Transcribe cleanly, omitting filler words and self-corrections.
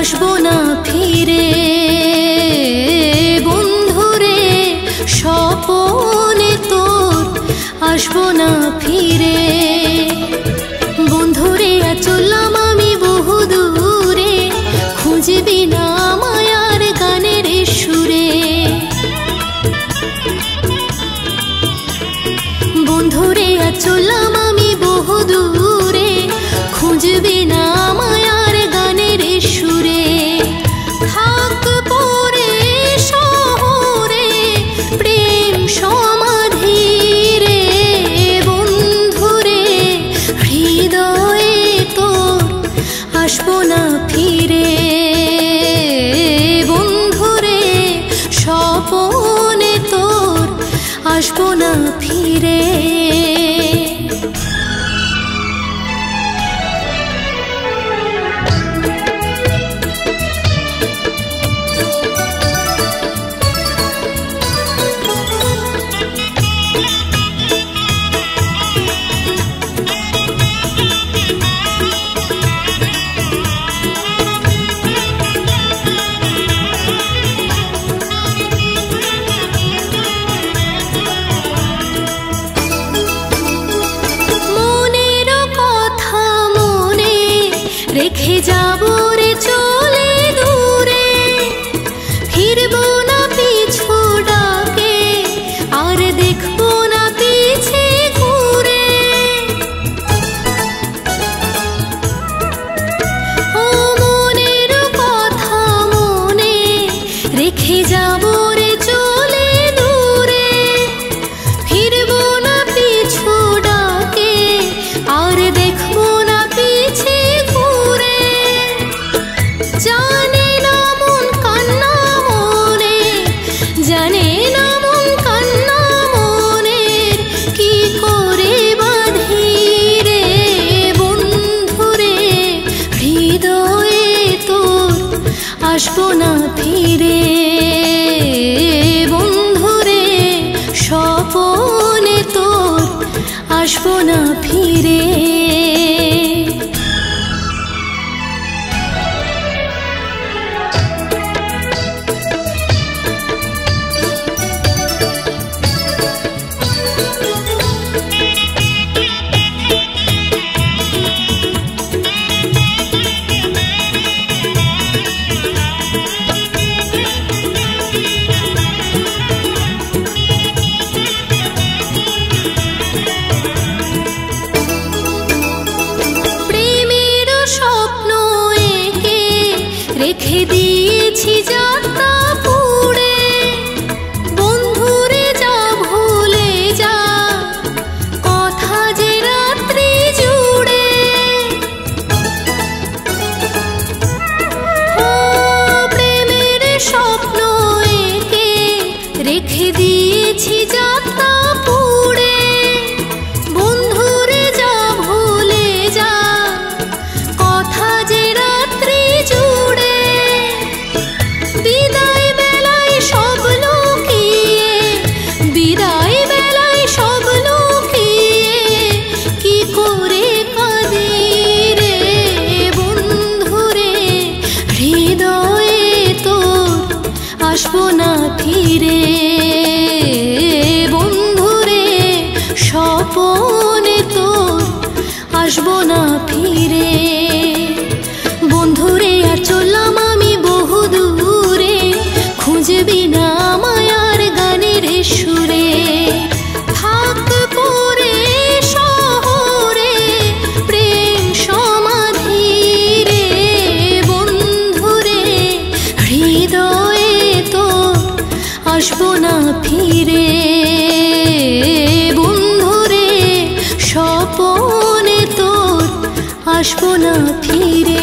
আসবো না ফিরে বন্ধুরে স্বপনে তোর আসবো না ফিরে বন্ধুরে চললাম আমি বহু দূরে খুঁজবি না মায়ার গানের সুরে বন্ধুরে চললাম আমি বহু দূরে খুঁজবি না মায়ার গানের সুরে থাক পরে শহরে প্রেম সমাধি রে বন্ধুরে হৃদয়ে তোর আসবো না ফিরে বন্ধুরে স্বপনে তোর আসবো না ফিরে রেখে যাবো রে চলে দূরে ফিরবো না পিছু ডাকে আর দেখবো না পিছে ঘুরে ও মনের কথা মনে রেখে যাবো রে চলে দূরে ফিরবো না পিছু ডাকে আর দেখবো না পিছে জানে না মন কান্না মনের কি করে বাঁধি রে বন্ধুরে হৃদয়ে তোর আসবো না ফিরে বন্ধুরে স্বপনে তোর আসবো না ফিরে রেখে দিয়েছি যাত্রা পুড়ে বন্ধুরে যা ভুলে যা কথা যে রাত্রি জুড়ে ও প্রেমের স্বপ্ন একে রেখে দিয়েছি যাত্রা পুড়ে বন্ধুরে যা ভুলে যা কথা যে রাত্রি জুড়ে বিদায় বেলায় সব লুকিয়ে কি করে কাঁদি রে বন্ধুরে হৃদয়ে তোর আসবো না ফিরে বন্ধুরে স্বপনে তোর আসবো না ফিরে বন্ধুরে আর চললাম আমি বহু দূরে খুঁজবি না মায়ার গানের সুরে থাক পরে শহরে প্রেম সমাধি রে বন্ধুরে হৃদয়ে তোর আসবো না ফিরে বন্ধুরে স্বপনে তোর আসবো না ফিরে।